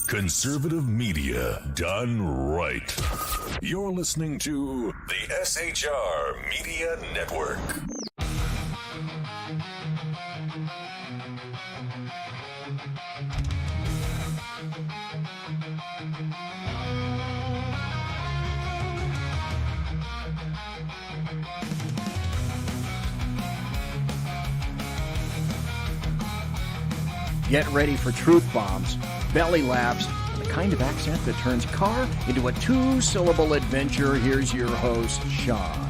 Conservative media done right. You're listening to the SHR Media Network. Get ready for truth bombs, belly laughs, and the kind of accent that turns car into a two-syllable adventure. Here's your host, Sean.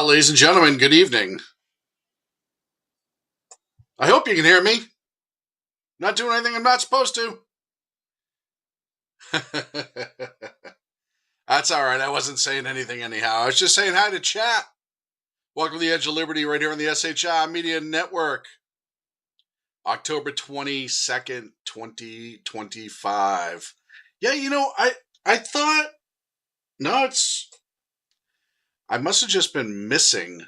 Ladies and gentlemen, good evening. I hope you can hear me. Not doing anything I'm not supposed to. That's all right. I wasn't saying anything anyhow. I was just saying hi to chat. Welcome to the Edge of Liberty right here on the SHI Media Network. October 22nd, 2025. Yeah, I thought, I must have just been missing.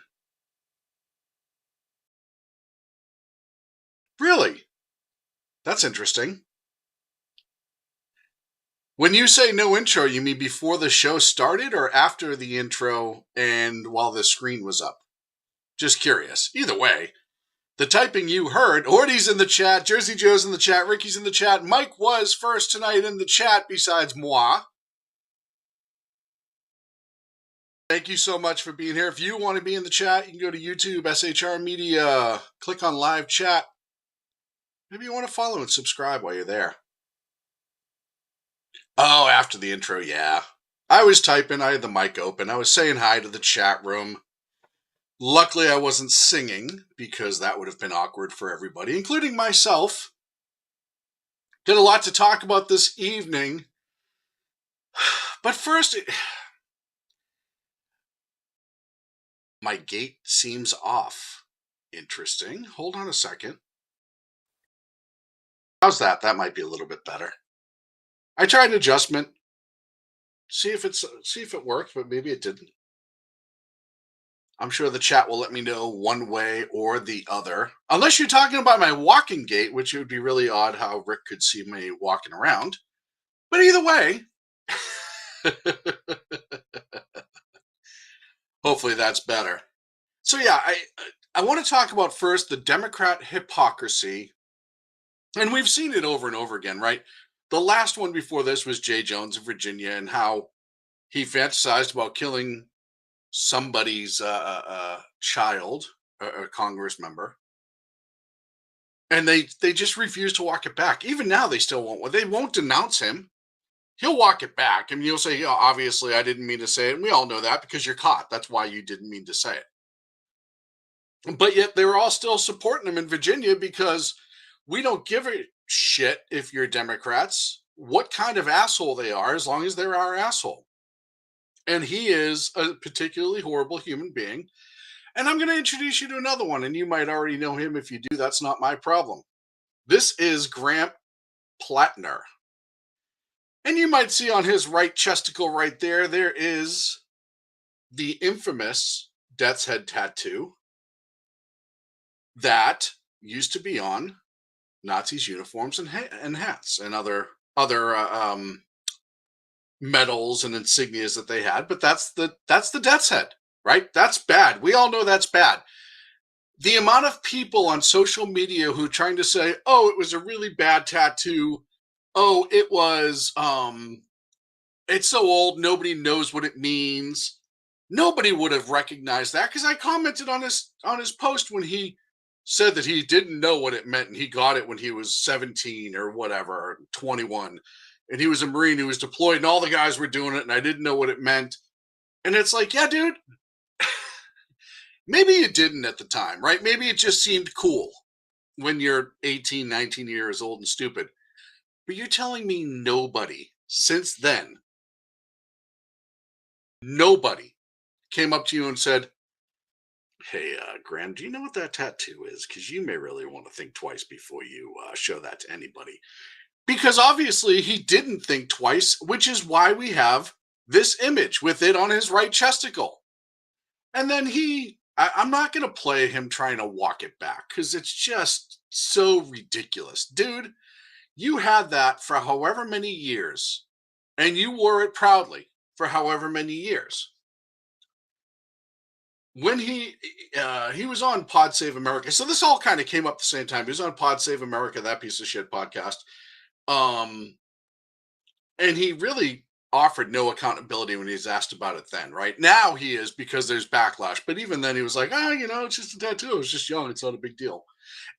Really? That's interesting. When you say no intro, you mean before the show started or after the intro and while the screen was up? Just curious. Either way, the typing you heard, Ordy's in the chat, Jersey Joe's in the chat, Ricky's in the chat, Mike was first tonight in the chat besides moi. Thank you so much for being here. If you want to be in the chat, you can go to YouTube, SHR Media, click on live chat. Maybe you want to follow and subscribe while you're there. Oh, after the intro, yeah. I was typing, I had the mic open, I was saying hi to the chat room. Luckily, I wasn't singing, because that would have been awkward for everybody, including myself. Did a lot to talk about this evening. But first, my gate seems off. Interesting. Hold on a second. How's that? That might be a little bit better. I tried an adjustment. See if it worked, but maybe it didn't. I'm sure the chat will let me know one way or the other. Unless you're talking about my walking gait, which it would be really odd how Rick could see me walking around. But either way, hopefully that's better. So yeah, I want to talk about first the Democrat hypocrisy. And we've seen it over and over again, right? The last one before this was Jay Jones of Virginia and how he fantasized about killing somebody's child, a Congress member. And they just refuse to walk it back. Even now, they still won't. They won't denounce him. He'll walk it back. I mean, you'll say, obviously, I didn't mean to say it. And we all know that because you're caught. That's why you didn't mean to say it. But yet they're all still supporting him in Virginia because we don't give a shit if you're Democrats, what kind of asshole they are, as long as they're our asshole. And he is a particularly horrible human being. And I'm going to introduce you to another one, and you might already know him. If you do, that's not my problem. This is Grant Plattner. And you might see on his right chesticle right there, there is the infamous Death's Head tattoo that used to be on Nazis' uniforms and hats and other medals and insignias that they had. But that's the Death's Head, right? That's bad. We all know that's bad. The amount of people on social media who are trying to say, oh, it was a really bad tattoo. Oh, it was, it's so old, nobody knows what it means. Nobody would have recognized that because I commented on his post when he said that he didn't know what it meant and he got it when he was 17 or whatever, or 21. And he was a Marine who was deployed and all the guys were doing it and I didn't know what it meant. And it's like, yeah, dude, maybe you didn't at the time, right? Maybe it just seemed cool when you're 18, 19 years old and stupid. But you're telling me nobody since then, nobody came up to you and said, hey, Graham, do you know what that tattoo is? Because you may really want to think twice before you show that to anybody. Because obviously he didn't think twice, which is why we have this image with it on his right chesticle. And then I'm not going to play him trying to walk it back because it's just so ridiculous. Dude, you had that for however many years and you wore it proudly for however many years. When he was on Pod Save America, so this all kind of came up at the same time. He was on Pod Save America, that piece of shit podcast, and he really offered no accountability when he was asked about it then. Right now he is because there's backlash, but even then he was like, it's just a tattoo. It's just young. It's not a big deal.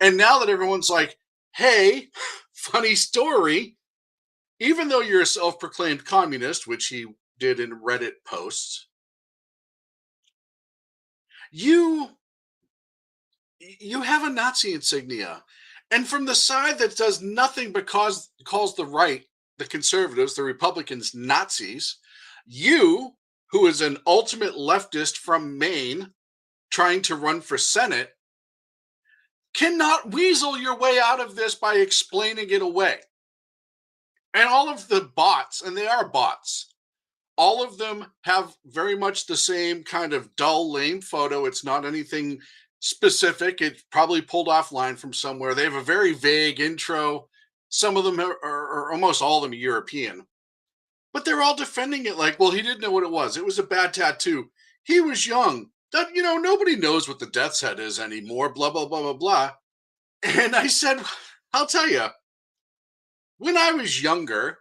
And now that everyone's like, hey, funny story, even though you're a self-proclaimed communist, which he did in Reddit posts, you have a Nazi insignia. And from the side that does nothing but calls the right, the conservatives, the Republicans, Nazis, you, who is an ultimate leftist from Maine trying to run for Senate, cannot weasel your way out of this by explaining it away. And all of the bots, and they are bots, all of them have very much the same kind of dull, lame photo. It's not anything specific. It's probably pulled offline from somewhere. They have a very vague intro. Some of them are almost all of them European. But they're all defending it like, well, he didn't know what it was. It was a bad tattoo. He was young. That, nobody knows what the death's head is anymore, blah, blah, blah, blah, blah. And I said, I'll tell you, when I was younger,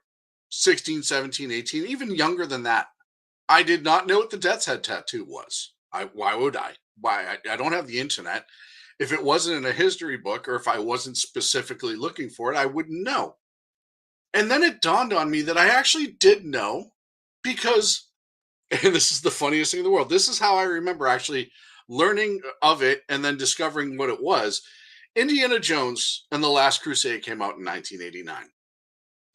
16, 17, 18, even younger than that, I did not know what the death's head tattoo was. Why would I? I don't have the internet. If it wasn't in a history book or if I wasn't specifically looking for it, I wouldn't know. And then it dawned on me that I actually did know because, and this is the funniest thing in the world, this is how I remember actually learning of it and then discovering what it was. Indiana Jones and the Last Crusade came out in 1989.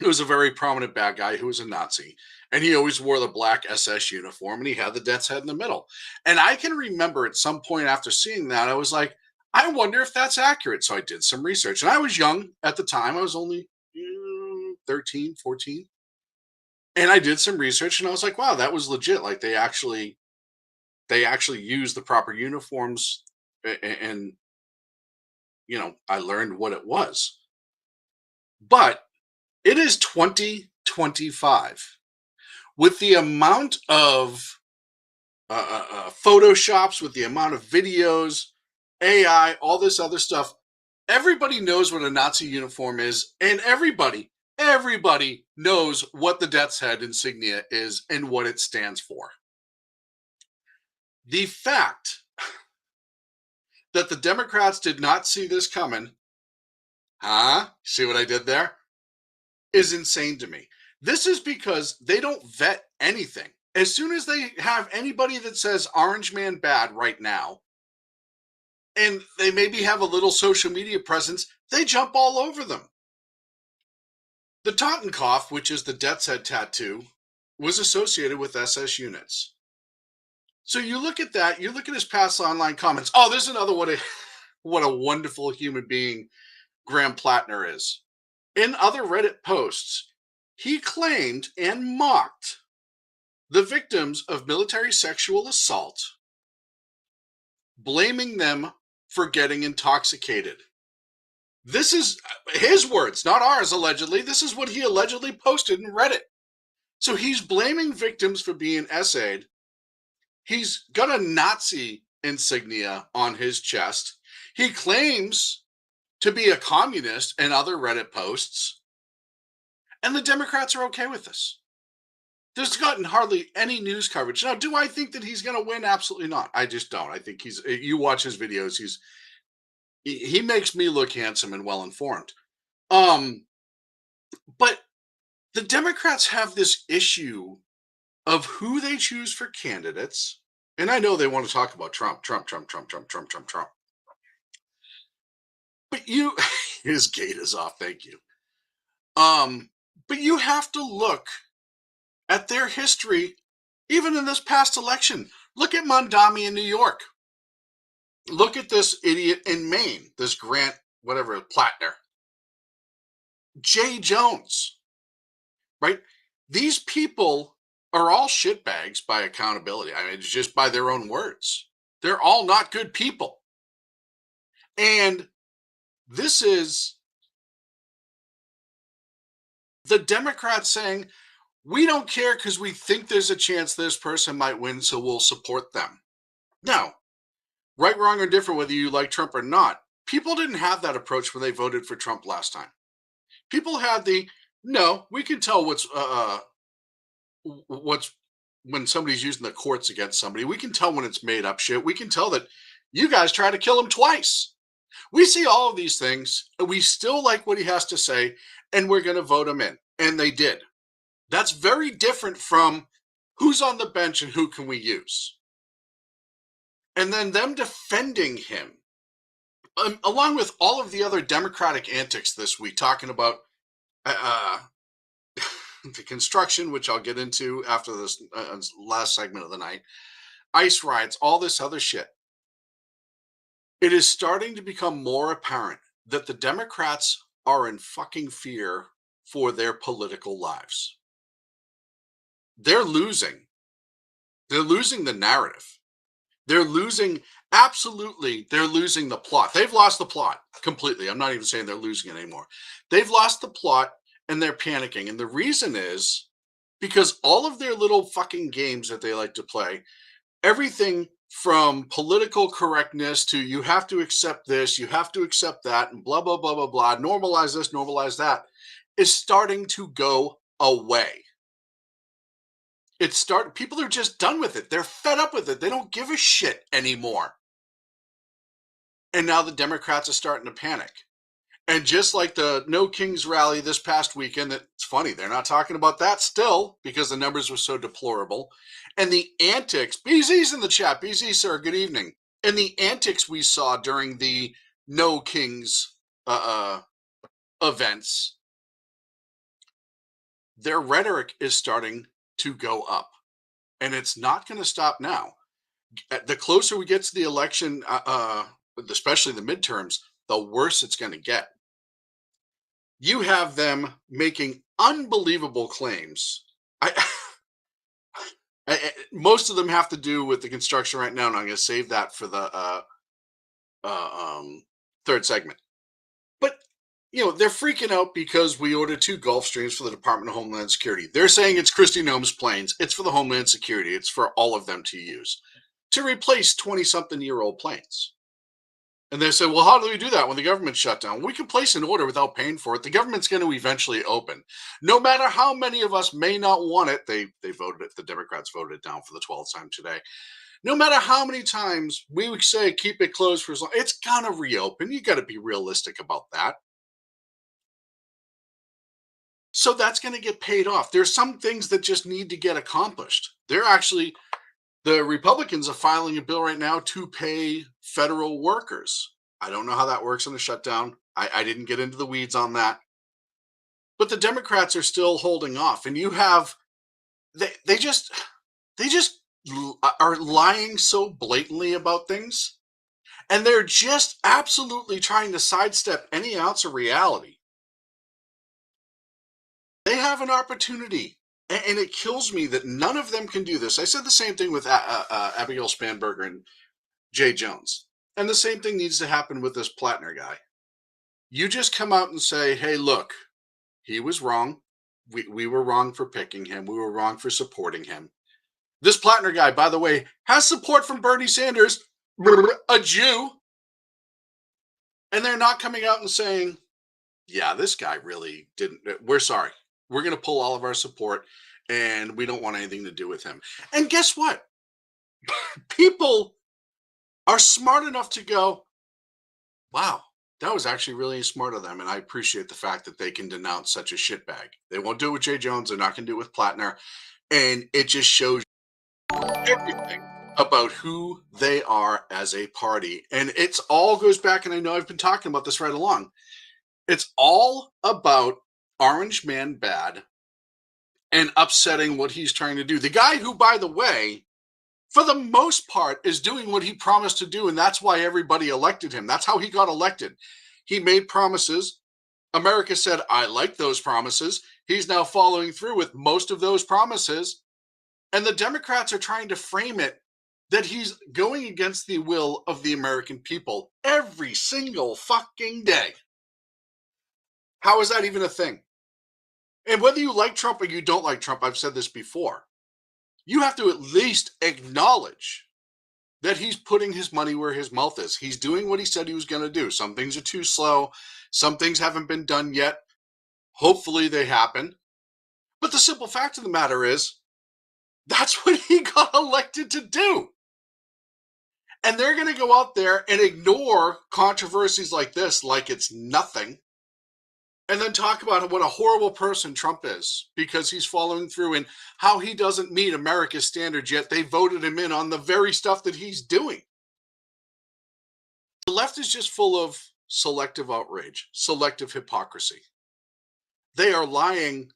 He was a very prominent bad guy who was a Nazi, and he always wore the black SS uniform, and he had the death's head in the middle. And I can remember at some point after seeing that, I was like, I wonder if that's accurate. So I did some research, and I was young at the time. I was only 13, 14. And I did some research, and I was like, wow, that was legit. Like they actually used the proper uniforms, and I learned what it was. But it is 2025. With the amount of photoshops, with the amount of videos, AI, all this other stuff, everybody knows what a Nazi uniform is, and everybody knows what the death's head insignia is and what it stands for. The fact that the Democrats did not see this coming, see what I did there? Is insane to me. This is because they don't vet anything. As soon as they have anybody that says Orange Man bad right now, and they maybe have a little social media presence, they jump all over them. The Totenkopf, which is the death's head tattoo, was associated with SS units. So you look at that, you look at his past online comments. Oh, there's another what a wonderful human being Graham Plattner is. In other Reddit posts, he claimed and mocked the victims of military sexual assault, blaming them for getting intoxicated. This is his words, not ours, allegedly. This is what he allegedly posted in Reddit. So he's blaming victims for being SA'd. He's got a Nazi insignia on his chest. He claims to be a communist in other Reddit posts. And the Democrats are okay with this. There's gotten hardly any news coverage. Now, do I think that he's going to win? Absolutely not. I just don't. I think you watch his videos, he makes me look handsome and well informed. But the Democrats have this issue of who they choose for candidates. And I know they want to talk about Trump. But his gate is off. Thank you. But you have to look at their history, even in this past election. Look at Mondami in New York. Look at this idiot in Maine, this Grant, whatever, Plattner. Jay Jones, right? These people are all shitbags by accountability. I mean, it's just by their own words. They're all not good people. And this is the Democrats saying, we don't care because we think there's a chance this person might win, so we'll support them. Now, right, wrong, or different, whether you like Trump or not, people didn't have that approach when they voted for Trump last time. People had no, we can tell what's when somebody's using the courts against somebody. We can tell when it's made up shit. We can tell that you guys tried to kill him twice. We see all of these things, and we still like what he has to say, and we're going to vote him in. And they did. That's very different from who's on the bench and who can we use. And then them defending him, along with all of the other Democratic antics this week, talking about the construction, which I'll get into after this last segment of the night, ICE riots, all this other shit. It is starting to become more apparent that the Democrats are in fucking fear for their political lives. They're losing. They're losing the narrative. They're losing the plot. They've lost the plot completely. I'm not even saying they're losing it anymore. They've lost the plot and they're panicking. And the reason is because all of their little fucking games that they like to play, everything from political correctness to you have to accept this, you have to accept that, and blah, blah, blah, blah, blah, normalize this, normalize that, is starting to go away. People are just done with it. They're fed up with it. They don't give a shit anymore. And now the Democrats are starting to panic. And just like the No Kings rally this past weekend, it's funny, they're not talking about that still because the numbers were so deplorable. And the antics, BZ's in the chat. BZ, sir, good evening. And the antics we saw during the No Kings events, their rhetoric is starting to go up. And it's not going to stop now. The closer we get to the election, especially the midterms, the worse it's going to get. You have them making unbelievable claims. Most of them have to do with the construction right now, and I'm going to save that for the third segment. But, they're freaking out because we ordered 2 Gulfstreams for the Department of Homeland Security. They're saying it's Kristi Noem's planes. It's for the Homeland Security. It's for all of them to use to replace 20-something-year-old planes. And they said, well, how do we do that when the government's shut down? We can place an order without paying for it. The government's going to eventually open. No matter how many of us may not want it, they voted it. The Democrats voted it down for the 12th time today. No matter how many times we would say keep it closed for as long, it's going to reopen. You got to be realistic about that. So that's going to get paid off. There's some things that just need to get accomplished. The Republicans are filing a bill right now to pay federal workers. I don't know how that works in a shutdown. I didn't get into the weeds on that. But the Democrats are still holding off. And you have, they just are lying so blatantly about things. And they're just absolutely trying to sidestep any ounce of reality. They have an opportunity. And it kills me that none of them can do this. I said the same thing with Abigail Spanberger and Jay Jones. And the same thing needs to happen with this Plattner guy. You just come out and say, hey, look, he was wrong. We were wrong for picking him. We were wrong for supporting him. This Plattner guy, by the way, has support from Bernie Sanders, a Jew. And they're not coming out and saying, yeah, this guy really didn't. We're sorry. We're going to pull all of our support, and we don't want anything to do with him. And guess what? People are smart enough to go, wow, that was actually really smart of them. And I appreciate the fact that they can denounce such a shitbag. They won't do it with Jay Jones. They're not going to do it with Plattner. And it just shows everything about who they are as a party. And it's all goes back, and I know I've been talking about this right along. It's all about Orange Man bad and upsetting what he's trying to do. The guy who, by the way, for the most part, is doing what he promised to do, and that's why everybody elected him. That's how he got elected. He made promises. America said, I like those promises. He's now following through with most of those promises. And the Democrats are trying to frame it that he's going against the will of the American people every single fucking day. How is that even a thing? And whether you like Trump or you don't like Trump, I've said this before, you have to at least acknowledge that he's putting his money where his mouth is. He's doing what he said he was going to do. Some things are too slow. Some things haven't been done yet. Hopefully they happen. But the simple fact of the matter is, that's what he got elected to do. And they're going to go out there and ignore controversies like this, like it's nothing, and then talk about what a horrible person Trump is because he's following through and how he doesn't meet America's standards, yet they voted him in on the very stuff that he's doing. The left is just full of selective outrage, selective hypocrisy. They are lying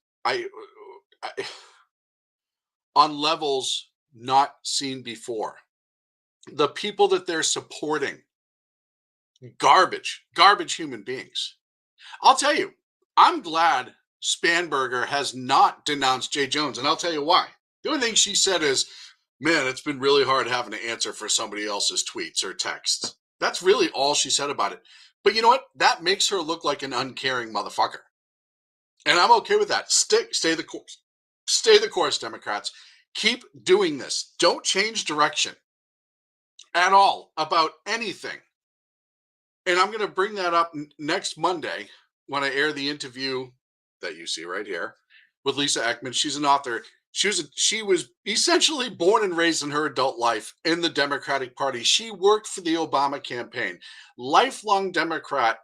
on levels not seen before. The people that they're supporting, garbage human beings. I'll tell you, I'm glad Spanberger has not denounced Jay Jones, and I'll tell you why. The only thing she said is, man, it's been really hard having to answer for somebody else's tweets or texts. That's really all she said about it. But you know what? That makes her look like an uncaring motherfucker. And I'm okay with that. Stay the course. Stay the course, Democrats. Keep doing this. Don't change direction at all about anything. And I'm going to bring that up next Monday when I air the interview that you see right here with Lisa Ekman. She's an author. She was essentially born and raised in her adult life in the Democratic Party. She worked for the Obama campaign, lifelong Democrat,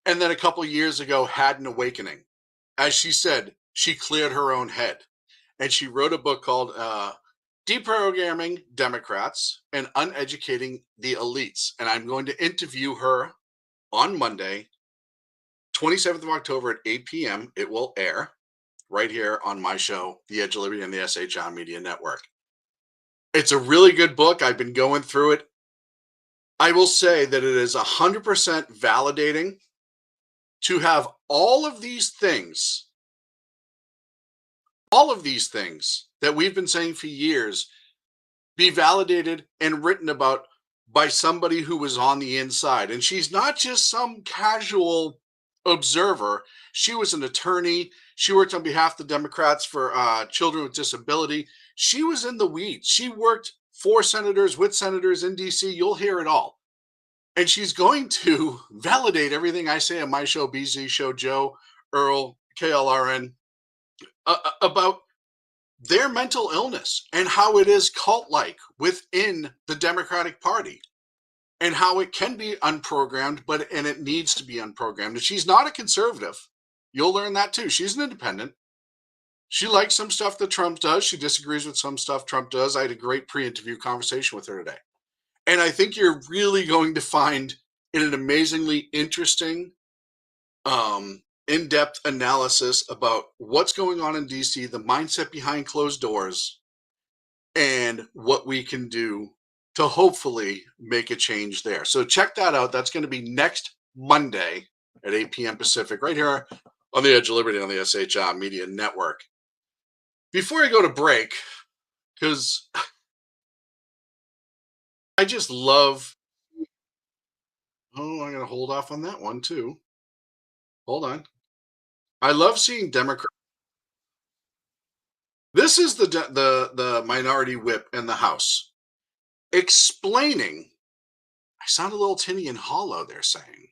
and then a couple of years ago had an awakening. As she said, she cleared her own head. And she wrote a book called Deprogramming Democrats and Uneducating the Elites. And I'm going to interview her on Monday, 27th of October at 8 p.m. It will air right here on my show, The Edge of Liberty and the SHR Media Network. It's a really good book. I've been going through it. I will say that it is 100% validating to have all of these things that we've been saying for years be validated and written about by somebody who was on the inside. And she's not just some casual observer. She was an attorney. She worked on behalf of the Democrats for children with disability. She was in the weeds. She worked for senators, with senators in D.C. You'll hear it all. And she's going to validate everything I say on my show, BZ Show, Joe, Earl, KLRN, about their mental illness and how it is cult-like within the Democratic Party and how it can be unprogrammed, and it needs to be unprogrammed. And she's not a conservative. You'll learn that too. She's an independent. She likes some stuff that Trump does. She disagrees with some stuff Trump does. I had a great pre-interview conversation with her today. And I think you're really going to find it an amazingly interesting, in-depth analysis about what's going on in DC, the mindset behind closed doors, and what we can do to hopefully make a change there. So check that out. That's going to be next Monday at 8 p.m. Pacific, right here on the Edge of Liberty on the SHR Media Network. Before I go to break, because I just love... Oh, I'm going to hold off on that one too. Hold on. I love seeing Democrats. This is the minority whip in the House explaining. I sound a little tinny and hollow. They're saying,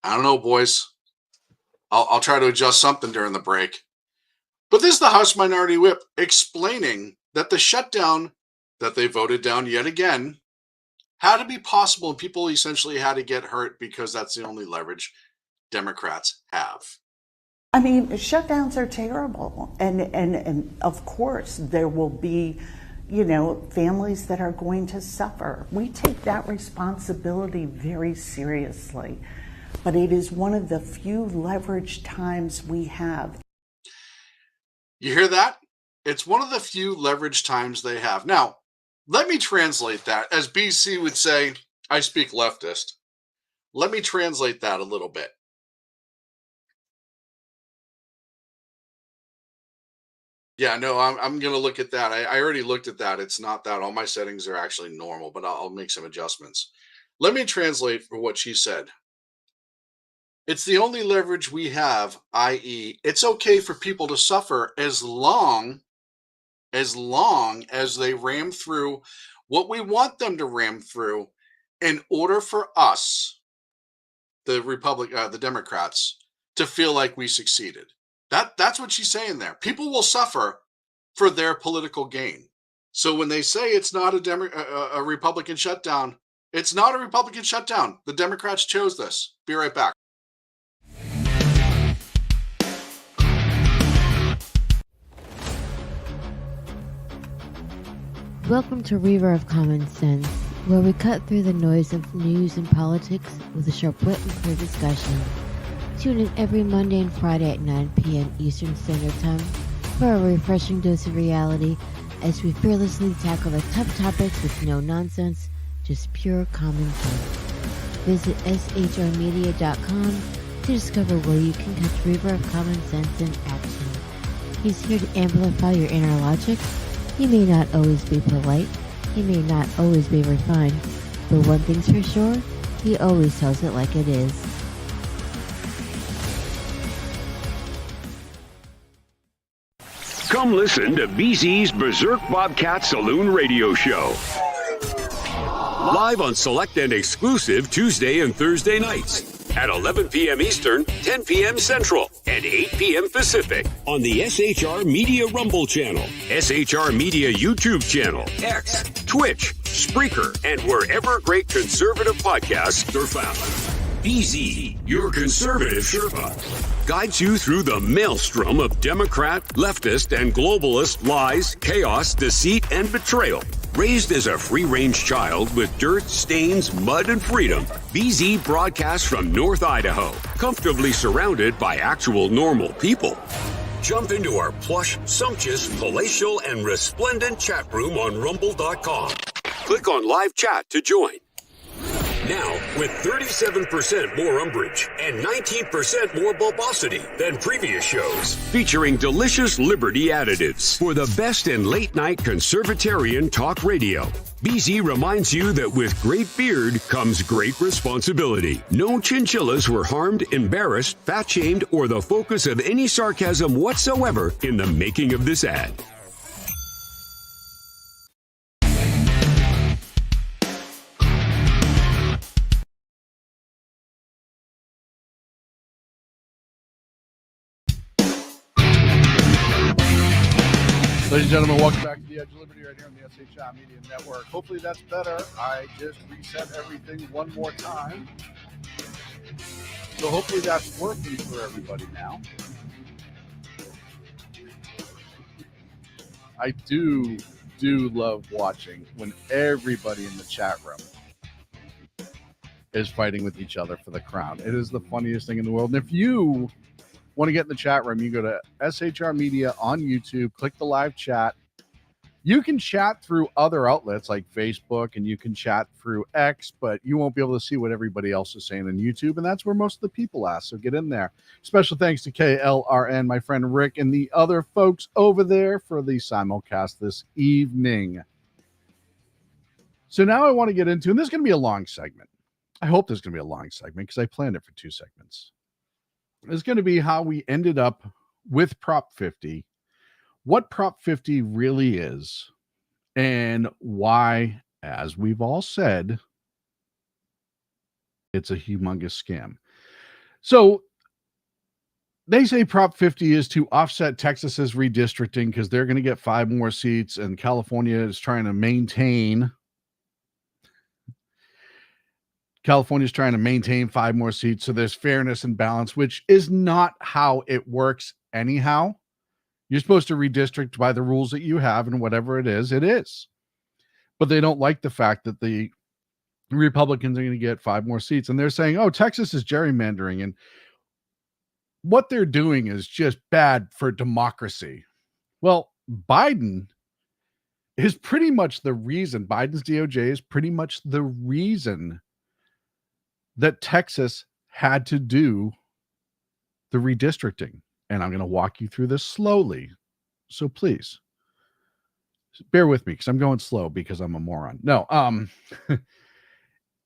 I don't know, boys. I'll try to adjust something during the break. But this is the House Minority Whip explaining that the shutdown that they voted down yet again had to be possible, and people essentially had to get hurt because that's the only leverage Democrats have. I mean, shutdowns are terrible. And of course, there will be, families that are going to suffer. We take that responsibility very seriously. But it is one of the few leverage times we have. You hear that? It's one of the few leverage times they have. Now, let me translate that. As BC would say, I speak leftist. Let me translate that a little bit. Yeah, no, I'm going to look at that. I already looked at that. It's not that. All my settings are actually normal, but I'll make some adjustments. Let me translate for what she said. It's the only leverage we have, i.e., it's okay for people to suffer as long as they ram through what we want them to ram through in order for us, the Democrats, to feel like we succeeded. That's what she's saying there. People will suffer for their political gain. So when they say it's not a Republican shutdown, it's not a Republican shutdown. The Democrats chose this. Be right back. Welcome to Reaver of Common Sense, where we cut through the noise of news and politics with a sharp wit and clear discussion. Tune in every Monday and Friday at 9 p.m. Eastern Standard Time for a refreshing dose of reality as we fearlessly tackle the tough topics with no nonsense, just pure common sense. Visit shrmedia.com to discover where you can catch Reaver of Common Sense in action. He's here to amplify your inner logic. He may not always be polite, he may not always be refined, but one thing's for sure, he always tells it like it is. Come listen to BZ's Berserk Bobcat Saloon Radio Show. Live on select and exclusive Tuesday and Thursday nights at 11 p.m. Eastern, 10 p.m. Central, and 8 p.m. Pacific on the SHR Media Rumble channel, SHR Media YouTube channel, X, Twitch, Spreaker, and wherever great conservative podcasts are found. BZ, your conservative Sherpa, guides you through the maelstrom of Democrat, leftist, and globalist lies, chaos, deceit, and betrayal. Raised as a free-range child with dirt, stains, mud, and freedom, BZ broadcasts from North Idaho, comfortably surrounded by actual normal people. Jump into our plush, sumptuous, palatial, and resplendent chat room on rumble.com. Click on live chat to join. Now, with 37% more umbrage and 19% more bulbosity than previous shows, featuring delicious Liberty additives for the best in late-night conservatarian talk radio. BZ reminds you that with great beard comes great responsibility. No chinchillas were harmed, embarrassed, fat-shamed, or the focus of any sarcasm whatsoever in the making of this ad. Ladies and gentlemen, welcome back to the Edge of Liberty right here on the SHI Media Network. Hopefully that's better. I just reset everything one more time. So hopefully that's working for everybody now. I do love watching when everybody in the chat room is fighting with each other for the crown. It is the funniest thing in the world. And if you want to get in the chat room, you go to SHR Media on YouTube, click the live chat. You can chat through other outlets like Facebook, and you can chat through X, but you won't be able to see what everybody else is saying on YouTube, and that's where most of the people are, so get in there. Special thanks to KLRN, my friend Rick, and the other folks over there for the simulcast this evening. So now I want to get into, and this is going to be a long segment. I hope this is going to be a long segment because I planned it for 2 segments. Is going to be how we ended up with Prop 50, what Prop 50 really is, and why, as we've all said, it's a humongous scam. So they say Prop 50 is to offset Texas's redistricting because they're going to get 5 more seats, and California is trying to maintain 5 more seats. So there's fairness and balance, which is not how it works anyhow. You're supposed to redistrict by the rules that you have, and whatever it is, it is. But they don't like the fact that the Republicans are going to get 5 more seats. And they're saying, oh, Texas is gerrymandering. And what they're doing is just bad for democracy. Well, Biden is pretty much the reason, Biden's DOJ is pretty much the reason that Texas had to do the redistricting. And I'm going to walk you through this slowly. So please bear with me because I'm going slow because I'm a moron. No,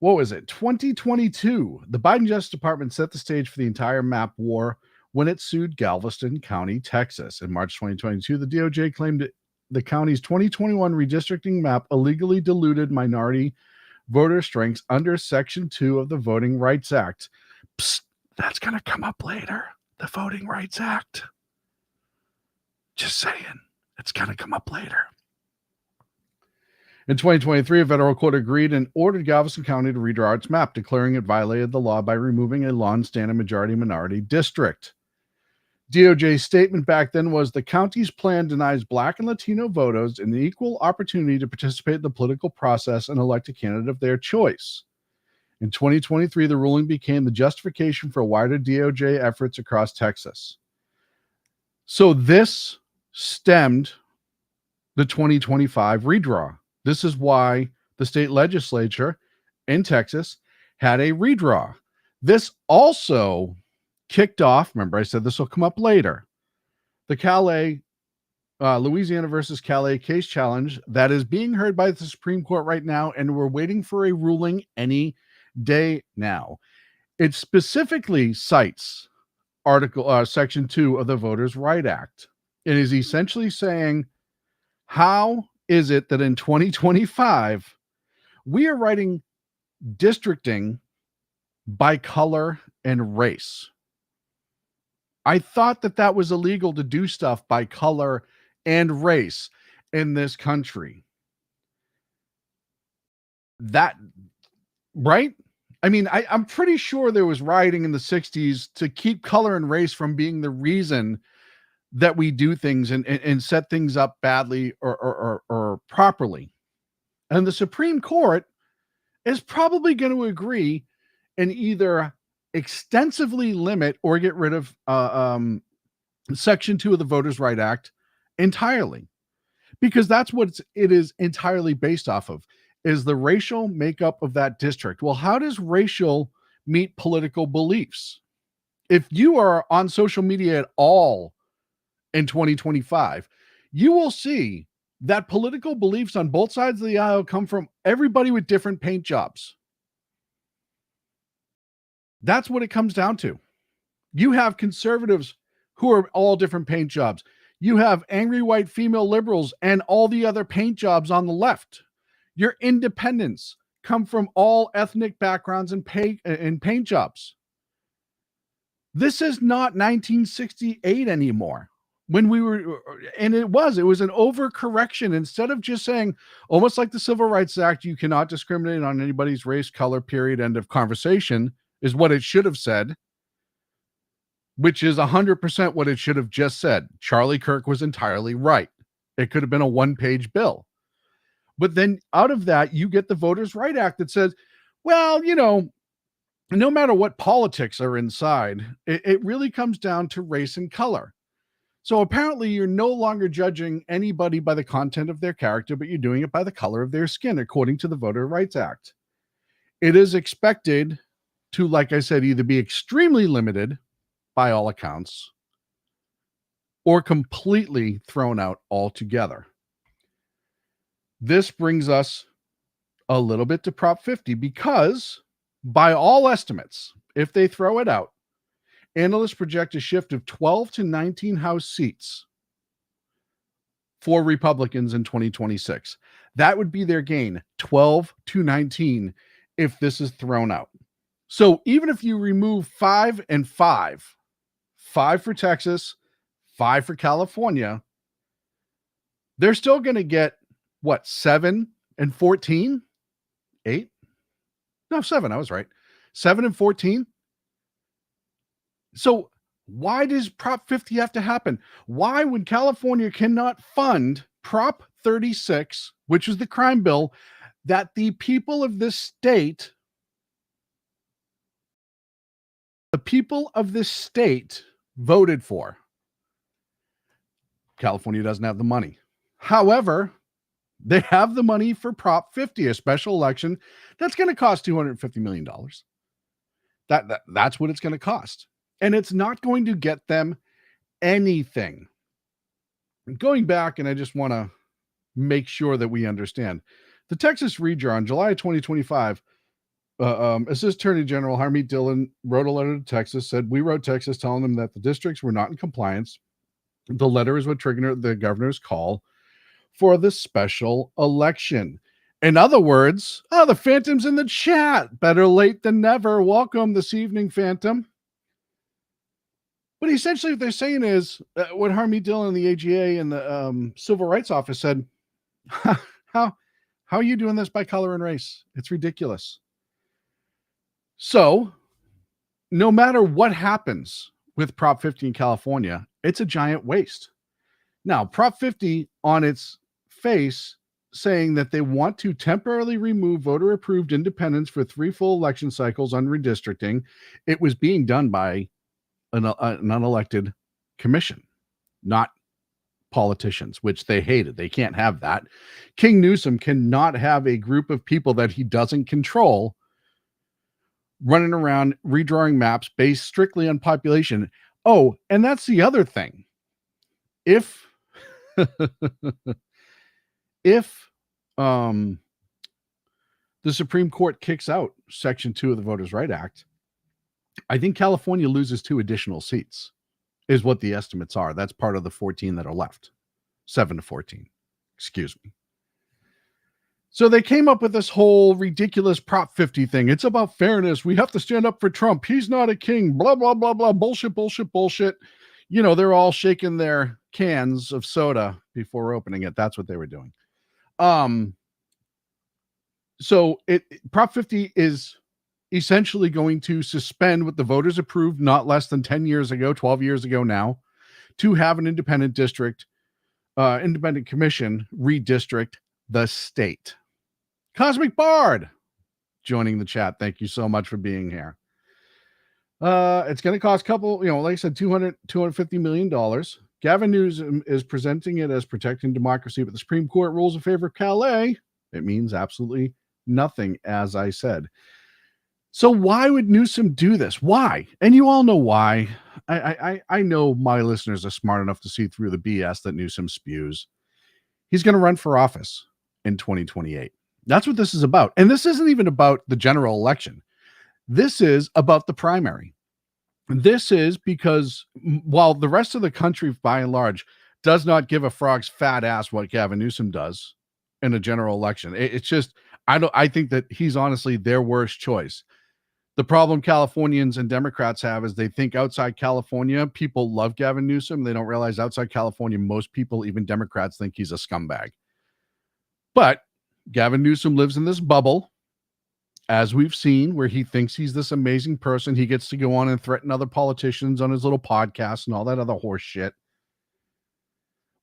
what was it? 2022. The Biden Justice Department set the stage for the entire map war when it sued Galveston County, Texas. In March 2022, the DOJ claimed the county's 2021 redistricting map illegally diluted minority voter strengths under Section 2 of the Voting Rights Act. Psst, that's going to come up later. The Voting Rights Act. Just saying. It's going to come up later. In 2023, a federal court agreed and ordered Galveston County to redraw its map, declaring it violated the law by removing a long-standing majority-minority district. DOJ's statement back then was the county's plan denies Black and Latino voters an equal opportunity to participate in the political process and elect a candidate of their choice. In 2023, the ruling became the justification for wider DOJ efforts across Texas. So this stemmed the 2025 redraw. This is why the state legislature in Texas had a redraw. This also kicked off, remember I said this will come up later, the Callais, Louisiana versus Callais case challenge that is being heard by the Supreme Court right now, and we're waiting for a ruling any day now. It specifically cites Section 2 of the Voters' Right Act. It is essentially saying, how is it that in 2025 we are writing districting by color and race? I thought that was illegal to do stuff by color and race in this country. That, right? I mean, I'm pretty sure there was rioting in the 60s to keep color and race from being the reason that we do things and set things up badly or properly. And the Supreme Court is probably going to agree and either extensively limit or get rid of Section 2 of the Voters' Right Act entirely, because that's what it is entirely based off of, is the racial makeup of that district. Well, how does racial meet political beliefs? If you are on social media at all in 2025, you will see that political beliefs on both sides of the aisle come from everybody with different paint jobs. That's what it comes down to. You have conservatives who are all different paint jobs. You have angry white female liberals and all the other paint jobs on the left. Your independents come from all ethnic backgrounds and paint jobs. This is not 1968 anymore. When we were, and it was an overcorrection. Instead of just saying, almost like the Civil Rights Act, you cannot discriminate on anybody's race, color, period, end of conversation, is what it should have said, which is 100% what it should have just said. Charlie Kirk was entirely right. It could have been a one-page bill. But then out of that, you get the Voters' Right Act that says, well, no matter what politics are inside, it really comes down to race and color. So apparently you're no longer judging anybody by the content of their character, but you're doing it by the color of their skin, according to the Voter Rights Act. It is expected to, like I said, either be extremely limited by all accounts or completely thrown out altogether. This brings us a little bit to Prop 50, because by all estimates, if they throw it out, analysts project a shift of 12 to 19 House seats for Republicans in 2026. That would be their gain, 12 to 19, if this is thrown out. So even if you remove 5 and 5, 5 for Texas, 5 for California, they're still going to get what, 7 and 14? 8? No, 7. I was right. 7 and 14. So why does Prop 50 have to happen? Why, when California cannot fund Prop 36, which is the crime bill that the people of this state, voted for? California doesn't have the money. However, they have the money for Prop 50, a special election that's going to cost $250 million. That's what it's going to cost. And it's not going to get them anything. Going back, and I just want to make sure that we understand. The Texas redraw in July 2025, Assistant Attorney General Harmeet Dillon wrote a letter to Texas, said, we wrote Texas telling them that the districts were not in compliance. The letter is what triggered the governor's call for the special election. In other words, the Phantom's in the chat. Better late than never. Welcome this evening, Phantom. But essentially what they're saying is what Harmeet Dillon and the AGA and the Civil Rights Office said, how are you doing this by color and race? It's ridiculous. So no matter what happens with Prop 50 in California, it's a giant waste. Now, Prop 50 on its face saying that they want to temporarily remove voter-approved independents for 3 full election cycles on redistricting. It was being done by an unelected commission, not politicians, which they hated. They can't have that. King Newsom cannot have a group of people that he doesn't control running around redrawing maps based strictly on population. Oh, and that's the other thing. If the Supreme Court kicks out Section 2 of the Voters' Right Act, I think California loses 2 additional seats, is what the estimates are. That's part of the 14 that are left. 7 to 14. Excuse me. So they came up with this whole ridiculous Prop 50 thing. It's about fairness. We have to stand up for Trump. He's not a king. Blah, blah, blah, blah. Bullshit, bullshit, bullshit. You know, they're all shaking their cans of soda before opening it. That's what they were doing. So Prop 50 is essentially going to suspend what the voters approved not less than 10 years ago, 12 years ago now, to have an independent commission redistrict the state. Cosmic Bard joining the chat. Thank you so much for being here. It's going to cost a couple, like I said, $250 million. Gavin Newsom is presenting it as protecting democracy, but the Supreme Court rules in favor of Callais. It means absolutely nothing, as I said. So why would Newsom do this? Why? And you all know why. I know my listeners are smart enough to see through the BS that Newsom spews. He's going to run for office in 2028. That's what this is about. And this isn't even about the general election. This is about the primary. This is because while the rest of the country, by and large, does not give a frog's fat ass what Gavin Newsom does in a general election, it's just, I think that he's honestly their worst choice. The problem Californians and Democrats have is they think outside California, people love Gavin Newsom. They don't realize outside California, most people, even Democrats, think he's a scumbag. But Gavin Newsom lives in this bubble, as we've seen, where he thinks he's this amazing person. He gets to go on and threaten other politicians on his little podcast and all that other horse shit.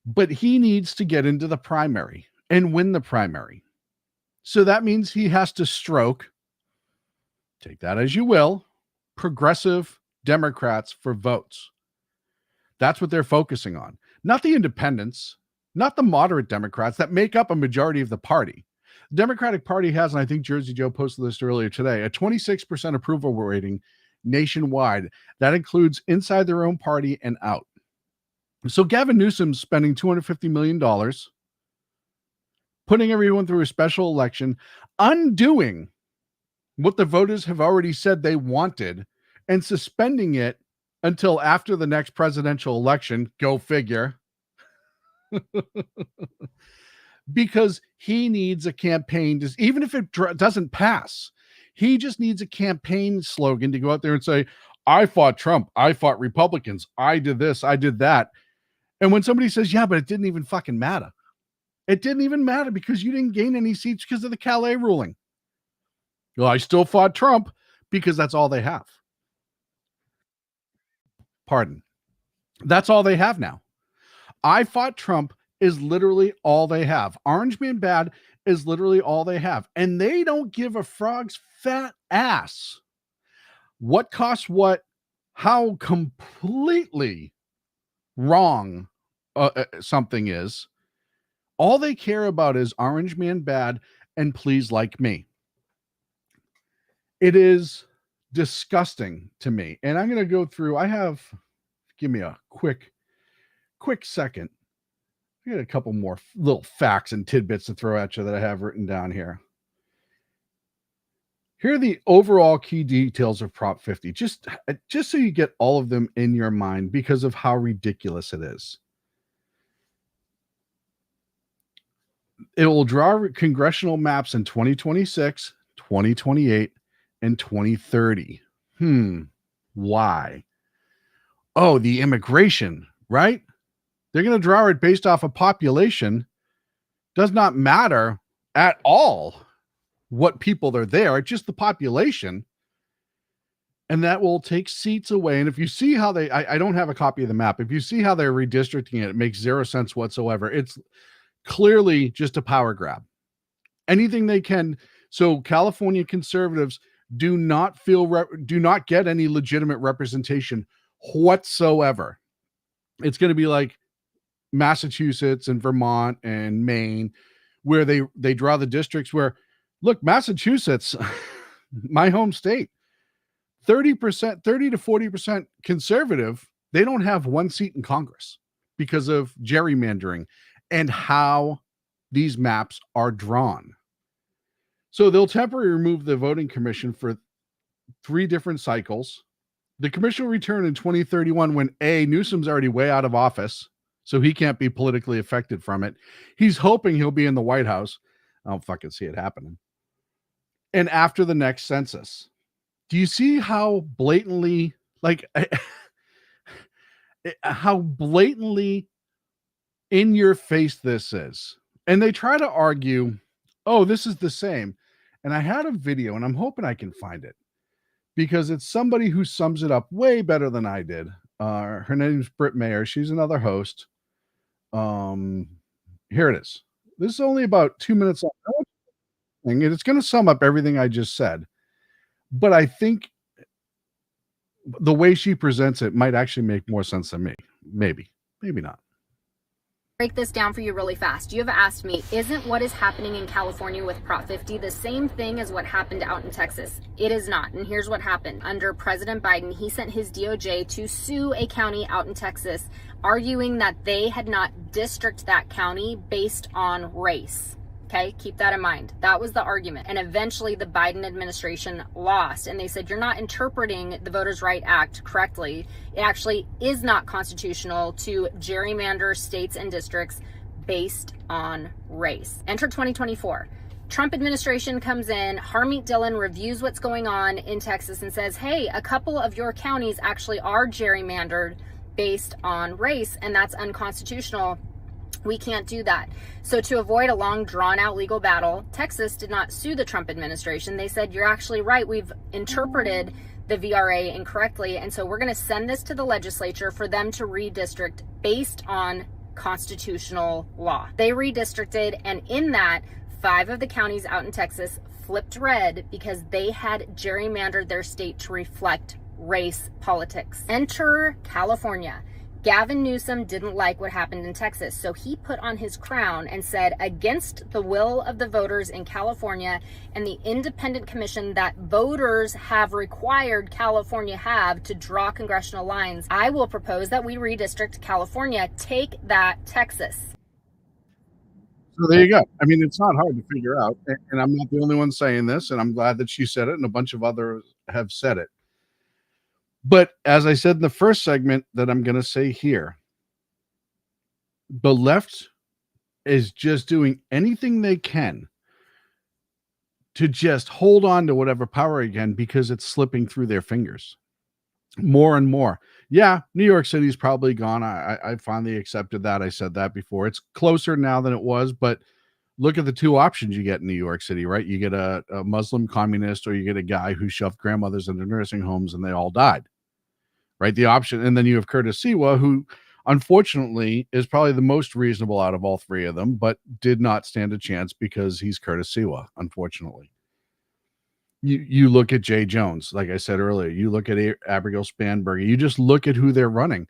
But he needs to get into the primary and win the primary. So that means he has to stroke, take that as you will, progressive Democrats for votes. That's what they're focusing on. Not the independents, not the moderate Democrats that make up a majority of the party. The Democratic Party has, and I think Jersey Joe posted this earlier today, a 26% approval rating nationwide. That includes inside their own party and out. So Gavin Newsom's spending $250 million, putting everyone through a special election, undoing what the voters have already said they wanted, and suspending it until after the next presidential election. Go figure. Because he needs a campaign, even if it doesn't pass, He just needs a campaign slogan to go out there and say, I fought Trump. I fought Republicans. I did this. I did that. And when somebody says, yeah, but it didn't even fucking matter. It didn't even matter because you didn't gain any seats because of the Callais ruling. Well, I still fought Trump because that's all they have. Pardon. That's all they have now. I fought Trump is literally all they have. Orange Man Bad is literally all they have. And they don't give a frog's fat ass what costs what, how completely wrong something is. All they care about is Orange Man Bad and Please Like Me. It is disgusting to me. And I'm going to go through, give me a quick second. I got a couple more little facts and tidbits to throw at you that I have written down here. Here are the overall key details of Prop 50, just so you get all of them in your mind because of how ridiculous it is. It will draw congressional maps in 2026, 2028, and 2030. Why? Oh, the immigration, right? They're going to draw it based off of population. Does not matter at all what people are there. It's just the population. And that will take seats away. And if you see how I don't have a copy of the map. If you see how they're redistricting it, it makes zero sense whatsoever. It's clearly just a power grab. Anything they can. So California conservatives do not get any legitimate representation whatsoever. It's going to be like Massachusetts and Vermont and Maine, where they draw the districts where, look, Massachusetts, my home state, 30 to 40% conservative. They don't have one seat in Congress because of gerrymandering and how these maps are drawn. So they'll temporarily remove the voting commission for 3 different cycles. The commission will return in 2031 when Newsom's already way out of office, so he can't be politically affected from it. He's hoping he'll be in the White House. I don't fucking see it happening. And after the next census. Do you see how blatantly, how blatantly in your face this is? And they try to argue, oh, this is the same. And I had a video, and I'm hoping I can find it, because it's somebody who sums it up way better than I did. Her name's Britt Mayer. She's another host. Here it is. This is only about 2 minutes long. And it's going to sum up everything I just said. But I think the way she presents it might actually make more sense than me. Maybe not. Break this down for you really fast. You have asked me, isn't what is happening in California with Prop 50 the same thing as what happened out in Texas? It is not. And here's what happened. Under President Biden, he sent his DOJ to sue a county out in Texas, arguing that they had not districted that county based on race. Okay, keep that in mind. That was the argument. And eventually the Biden administration lost. And they said, you're not interpreting the Voters' Right Act correctly. It actually is not constitutional to gerrymander states and districts based on race. Enter 2024. Trump administration comes in, Harmeet Dillon reviews what's going on in Texas and says, hey, a couple of your counties actually are gerrymandered based on race, and that's unconstitutional. We can't do that. So to avoid a long, drawn-out legal battle, Texas did not sue the Trump administration. They said, you're actually right. We've interpreted the VRA incorrectly, and so we're going to send this to the legislature for them to redistrict based on constitutional law. They redistricted, and in that, 5 of the counties out in Texas flipped red because they had gerrymandered their state to reflect race politics. Enter California. Gavin Newsom didn't like what happened in Texas, so he put on his crown and said, against the will of the voters in California and the independent commission that voters have required California have to draw congressional lines, I will propose that we redistrict California. Take that, Texas. So there you go. I mean, it's not hard to figure out, and I'm not the only one saying this, and I'm glad that she said it, and a bunch of others have said it. But as I said in the first segment that I'm going to say here, the left is just doing anything they can to just hold on to whatever power again because it's slipping through their fingers more and more. Yeah, New York City's probably gone. I finally accepted that. I said that before. It's closer now than it was, but look at the two options you get in New York City, right? You get a Muslim communist, or you get a guy who shoved grandmothers into nursing homes and they all died, right? The option. And then you have Curtis Sewa, who unfortunately is probably the most reasonable out of all three of them, but did not stand a chance because he's Curtis Sewa, unfortunately. You look at Jay Jones, like I said earlier, you look at Abigail Spanberger, you just look at who they're running.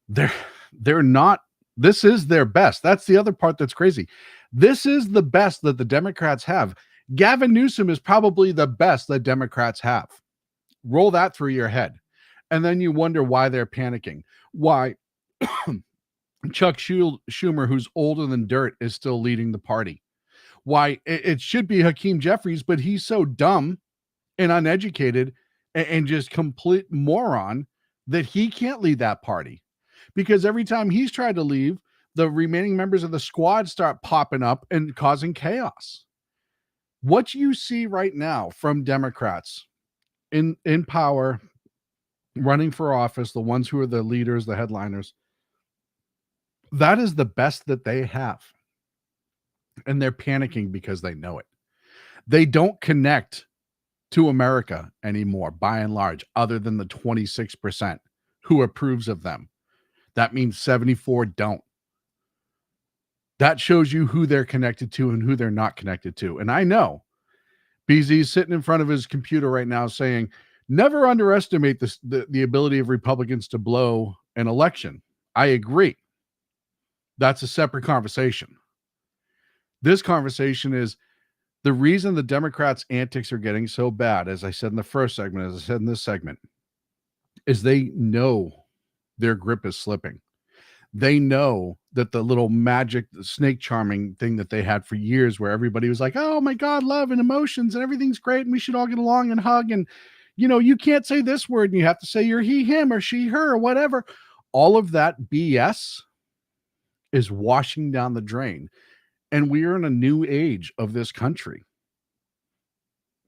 They're not, this is their best. That's the other part that's crazy. This is the best that the Democrats have. Gavin Newsom is probably the best that Democrats have. Roll that through your head. And then you wonder why they're panicking. Why Chuck Schumer, who's older than dirt, is still leading the party. Why it should be Hakeem Jeffries, but he's so dumb and uneducated and just complete moron that he can't lead that party. Because every time he's tried to leave, the remaining members of the squad start popping up and causing chaos. What you see right now from Democrats in power, running for office, the ones who are the leaders, the headliners, that is the best that they have. And they're panicking because they know it. They don't connect to America anymore, by and large, other than the 26% who approves of them. That means 74 don't. That shows you who they're connected to and who they're not connected to. And I know BZ's sitting in front of his computer right now saying, never underestimate the ability of Republicans to blow an election. I agree. That's a separate conversation. This conversation is the reason the Democrats' antics are getting so bad, as I said in the first segment, as I said in this segment, is they know their grip is slipping. They know that the little magic snake charming thing that they had for years, where everybody was like, oh my God, love and emotions and everything's great and we should all get along and hug. And, you know, you can't say this word and you have to say you're he, him, or she, her, or whatever. All of that BS is washing down the drain. And we are in a new age of this country.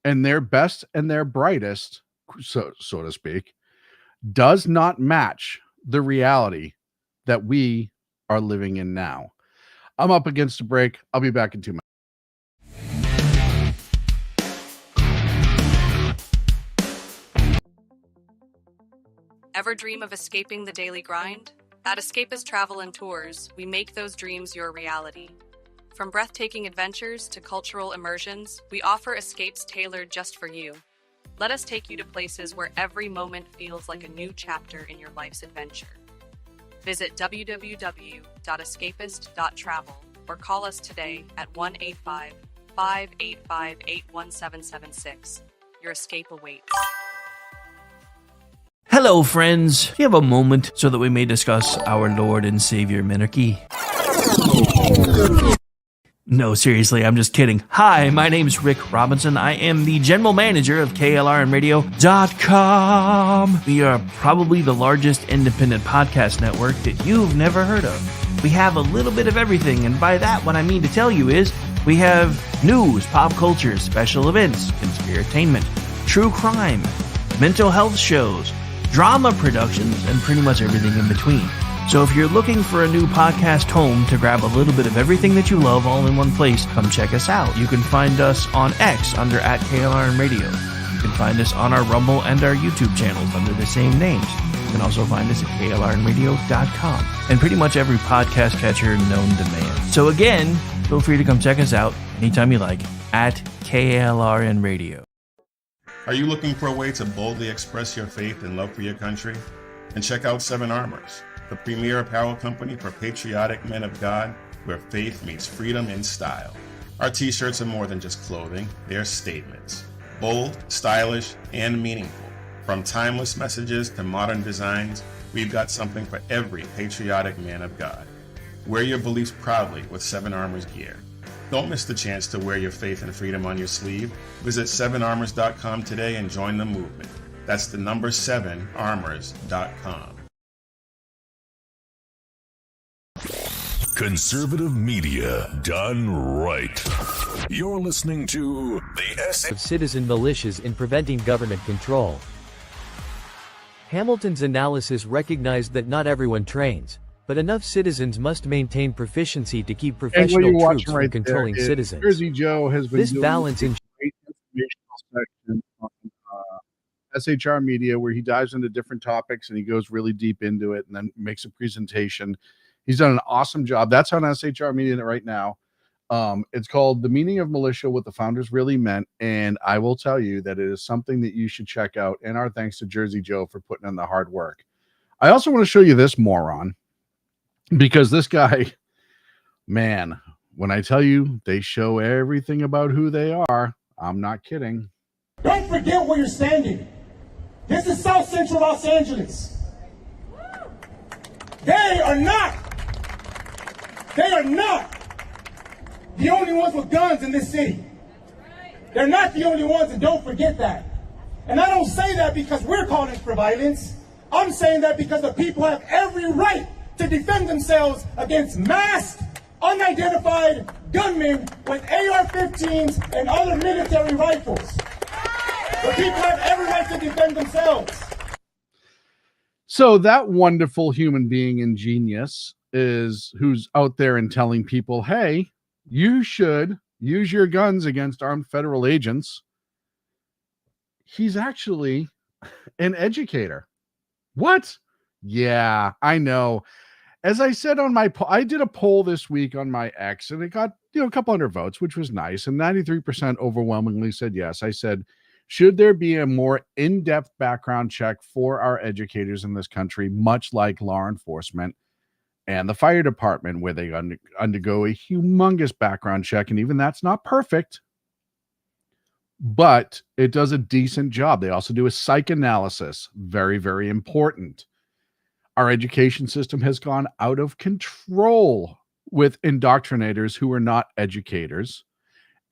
And their best and their brightest, so to speak, does not match the reality that we are living in now. I'm up against a break. I'll be back in 2 minutes. Ever dream of escaping the daily grind? At Escapist Travel and Tours, we make those dreams your reality. From breathtaking adventures to cultural immersions, we offer escapes tailored just for you. Let us take you to places where every moment feels like a new chapter in your life's adventure. Visit www.escapist.travel or call us today at 1-855-885-81776. Your escape awaits. Hello, friends. Do you have a moment so that we may discuss our Lord and Savior Minarchy? No, seriously, I'm just kidding. Hi, my name's Rick Robinson. I am the general manager of KLRNradio.com. We are probably the largest independent podcast network that you've never heard of. We have a little bit of everything, and by that, what I mean to tell you is we have news, pop culture, special events, conspiratainment, true crime, mental health shows, drama productions, and pretty much everything in between. So if you're looking for a new podcast home to grab a little bit of everything that you love all in one place, come check us out. You can find us on X under @KLRNradio. You can find us on our Rumble and our YouTube channels under the same names. You can also find us at KLRNradio.com and pretty much every podcast catcher known to man. So again, feel free to come check us out anytime you like at KLRNradio. Are you looking for a way to boldly express your faith and love for your country? And check out 7 Armors, the premier apparel company for patriotic men of God, where faith meets freedom in style. Our t-shirts are more than just clothing, they're statements. Bold, stylish, and meaningful. From timeless messages to modern designs, we've got something for every patriotic man of God. Wear your beliefs proudly with 7 Armors gear. Don't miss the chance to wear your faith and freedom on your sleeve. Visit 7armors.com today and join the movement. That's the number 7armors.com. Conservative media done right. You're listening to the of citizen militias in preventing government control. Hamilton's analysis recognized that not everyone trains, but enough citizens must maintain proficiency to keep professional troops from controlling citizens. Jersey Joe has been this doing balance in great informational section on SHR Media, where he dives into different topics and he goes really deep into it and then makes a presentation. He's done an awesome job. That's on SHR Media right now. It's called The Meaning of Militia, What the Founders Really Meant. And I will tell you that it is something that you should check out. And our thanks to Jersey Joe for putting in the hard work. I also want to show you this moron, because this guy, man, when I tell you they show everything about who they are, I'm not kidding. Don't forget where you're standing. This is South Central Los Angeles. They are not the only ones with guns in this city. They're not the only ones, and don't forget that. And I don't say that because we're calling for violence. I'm saying that because the people have every right to defend themselves against masked, unidentified gunmen with AR-15s and other military rifles. The people have every right to defend themselves. So that wonderful human being and genius is who's out there and telling people, hey, you should use your guns against armed federal agents. He's actually an educator. What? Yeah, I know. As I said on my, I did a poll this week on my X, and it got, a couple hundred votes, which was nice. And 93% overwhelmingly said yes. I said, should there be a more in-depth background check for our educators in this country, much like law enforcement and the fire department, where they undergo a humongous background check? And even that's not perfect, but it does a decent job. They also do a psych analysis. Very, very important. Our education system has gone out of control with indoctrinators who are not educators.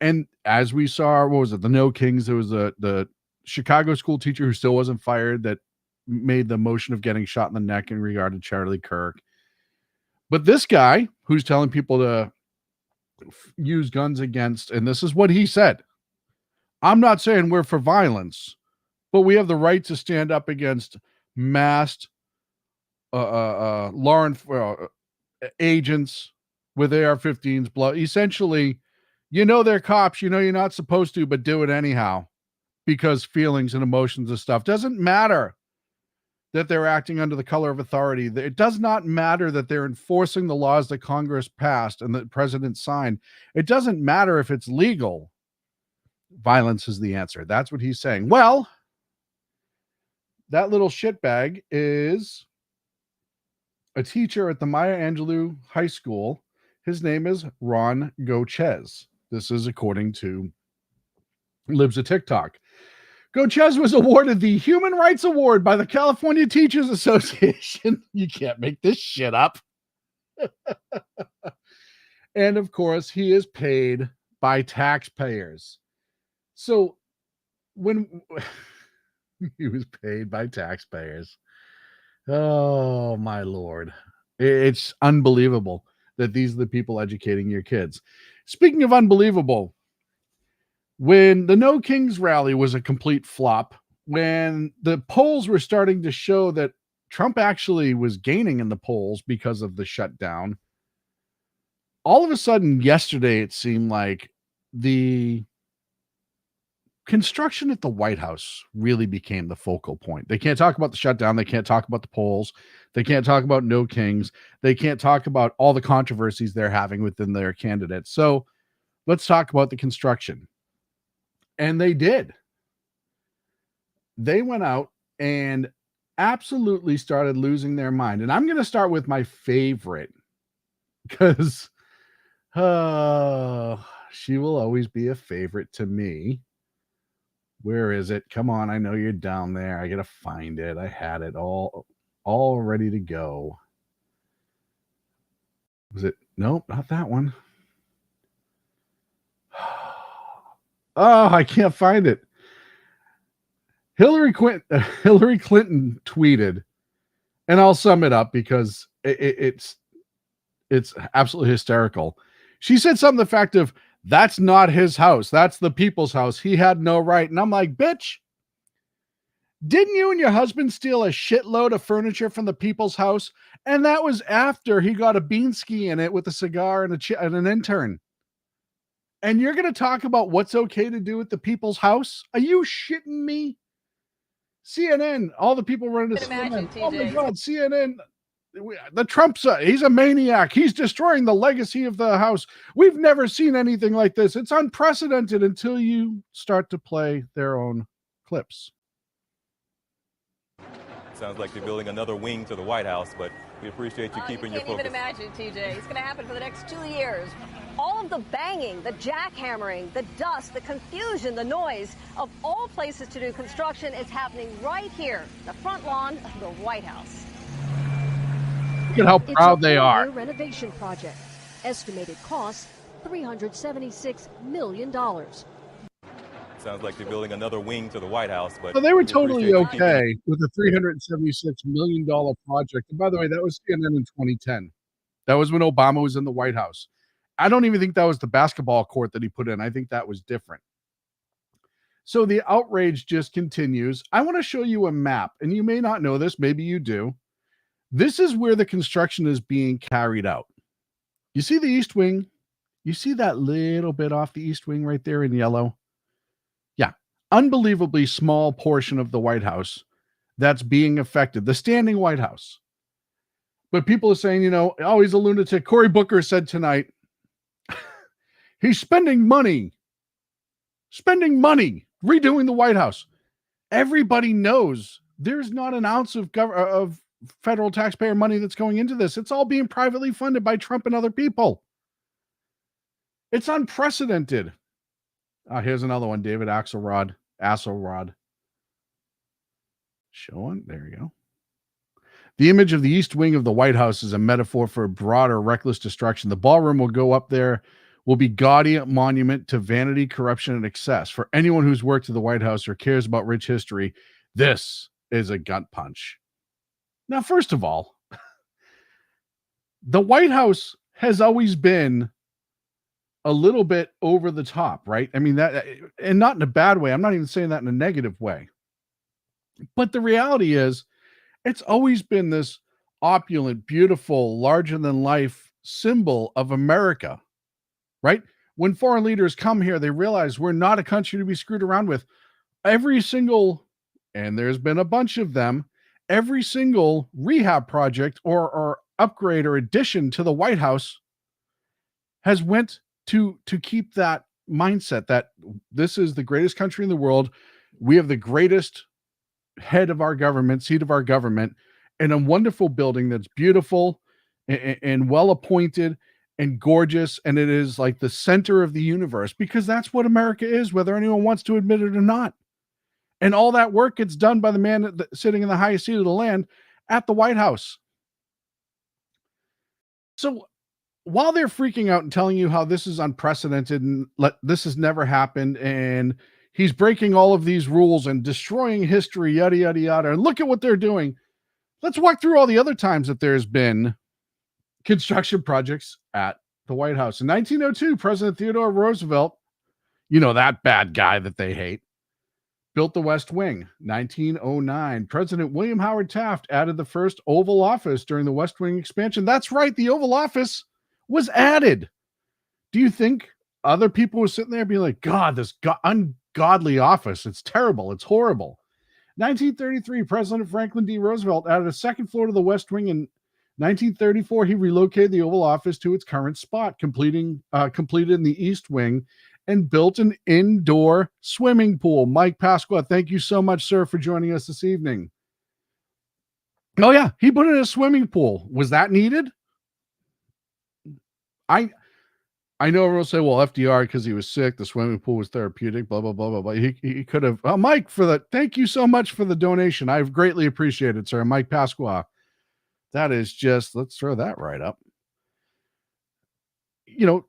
And as we saw, what was it? The No Kings. There was the Chicago school teacher who still wasn't fired that made the motion of getting shot in the neck in regard to Charlie Kirk. But this guy who's telling people to use guns against, and this is what he said: I'm not saying we're for violence, but we have the right to stand up against masked law enforcement agents with AR-15s. Essentially, they're cops, you're not supposed to, but do it anyhow, because feelings and emotions and stuff doesn't matter. That they're acting under the color of authority. It does not matter that they're enforcing the laws that Congress passed and the president signed. It doesn't matter if it's legal. Violence is the answer. That's what he's saying. Well, that little shitbag is a teacher at the Maya Angelou High School. His name is Ron Gochez. This is according to Libs of TikTok. Gochez was awarded the Human Rights Award by the California Teachers Association. You can't make this shit up. And of course, he is paid by taxpayers. So when he was paid by taxpayers, oh my Lord, it's unbelievable that these are the people educating your kids. Speaking of unbelievable, when the No Kings rally was a complete flop, when the polls were starting to show that Trump actually was gaining in the polls because of the shutdown, all of a sudden yesterday it seemed like the construction at the White House really became the focal point. They can't talk about the shutdown. They can't talk about the polls. They can't talk about No Kings. They can't talk about all the controversies they're having within their candidates. So let's talk about the construction. And they did. They went out and absolutely started losing their mind. And I'm going to start with my favorite, because she will always be a favorite to me. Where is it? Come on, I know you're down there. I got to find it. I had it all ready to go. Was it? Nope, not that one. Oh, I can't find it. Hillary Clinton tweeted, and I'll sum it up because it's It's absolutely hysterical. She said something to the fact of, that's not his house. That's the people's house. He had no right. And I'm like, bitch, didn't you and your husband steal a shitload of furniture from the people's house? And that was after he got a bean ski in it with a cigar and an intern. And you're going to talk about what's okay to do with the people's house? Are you shitting me? CNN, all the people running to CNN. Oh my God, CNN. The Trump's he's a maniac. He's destroying the legacy of the house. We've never seen anything like this. It's unprecedented until you start to play their own clips. Sounds like they're building another wing to the White House, but we appreciate you keeping your focus. You can't even imagine, TJ. It's going to happen for the next 2 years. All of the banging, the jackhammering, the dust, the confusion, the noise of all places to do construction is happening right here, the front lawn of the White House. Look at how proud they are. It's a renovation project. Estimated cost $376 million. Sounds like they're building another wing to the White House, but so they were totally okay with a $376 million project. And by the way, that was CNN in 2010. That was when Obama was in the White House. I don't even think that was the basketball court that he put in. I think that was different. So the outrage just continues. I want to show you a map, and you may not know this. Maybe you do. This is where the construction is being carried out. You see the East Wing? You see that little bit off the East Wing right there in yellow? Yeah. Unbelievably small portion of the White House that's being affected. The standing White House. But people are saying, you know, oh, he's a lunatic. Cory Booker said tonight, he's spending money redoing the White House. Everybody knows there's not an ounce of federal taxpayer money that's going into this. It's all being privately funded by Trump and other people. It's unprecedented. Here's another one, David Axelrod. Showing, there you go. The image of the East Wing of the White House is a metaphor for broader reckless destruction. The ballroom will go up there, will be gaudy monument to vanity, corruption, and excess. For anyone who's worked at the White House or cares about rich history, this is a gut punch. Now, first of all, the White House has always been a little bit over the top, right? I mean, that, and not in a bad way. I'm not even saying that in a negative way. But the reality is, it's always been this opulent, beautiful, larger than life symbol of America, right? When foreign leaders come here, they realize we're not a country to be screwed around with. Every single, and there's been a bunch of them, every single rehab project or upgrade or addition to the White House has went to keep that mindset that this is the greatest country in the world. We have the greatest head of our government, seat of our government, and a wonderful building that's beautiful and well appointed and gorgeous. And it is like the center of the universe, because that's what America is, whether anyone wants to admit it or not. And all that work gets done by the man sitting in the highest seat of the land at the White House. So while they're freaking out and telling you how this is unprecedented and this has never happened, and he's breaking all of these rules and destroying history, yada, yada, yada, and look at what they're doing. Let's walk through all the other times that there's been construction projects at the White House. In 1902, President Theodore Roosevelt, you know, that bad guy that they hate, built the West Wing. 1909, President William Howard Taft added the first Oval Office during the West Wing expansion. That's right, the Oval Office was added. Do you think other people were sitting there being like, God, this ungodly office, it's terrible, it's horrible? 1933, President Franklin D. Roosevelt added a second floor to the West Wing. In 1934, he relocated the Oval Office to its current spot, completed in the East Wing, and built an indoor swimming pool. Mike Pasqua, thank you so much, sir, for joining us this evening. Oh, yeah, he put in a swimming pool. Was that needed? I know everyone will say, well, FDR, because he was sick, the swimming pool was therapeutic, blah, blah, blah, blah, blah. He could have, Mike, thank you so much for the donation. I've greatly appreciated, sir. Mike Pasqua. That is just, let's throw that right up. You know,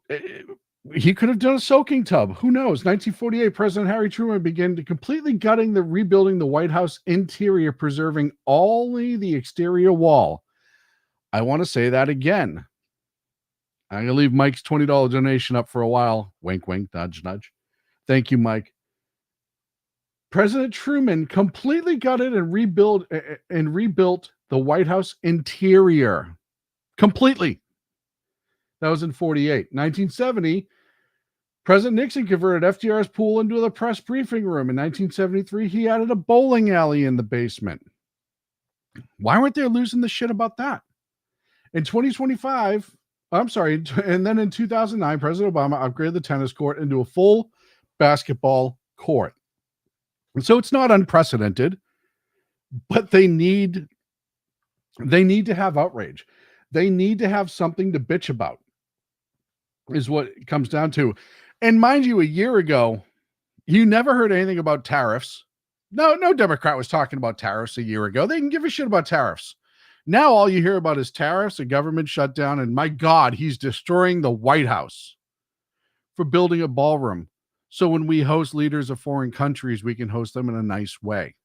he could have done a soaking tub. Who knows? 1948, President Harry Truman began to completely rebuilding the White House interior, preserving only the exterior wall. I want to say that again. I'm going to leave Mike's $20 donation up for a while. Wink, wink, nudge, nudge. Thank you, Mike. President Truman completely gutted and rebuilt the White House interior. Completely. That was in 48. 1970, President Nixon converted FDR's pool into the press briefing room. In 1973, he added a bowling alley in the basement. Why weren't they losing the shit about that? In 2025, and then in 2009, President Obama upgraded the tennis court into a full basketball court. And so it's not unprecedented, but they need to have outrage. They need to have something to bitch about, is what it comes down to. And mind you, a year ago, you never heard anything about tariffs. No Democrat was talking about tariffs a year ago. They didn't give a shit about tariffs. Now all you hear about is tariffs, a government shutdown, and my God, he's destroying the White House for building a ballroom. So when we host leaders of foreign countries, we can host them in a nice way.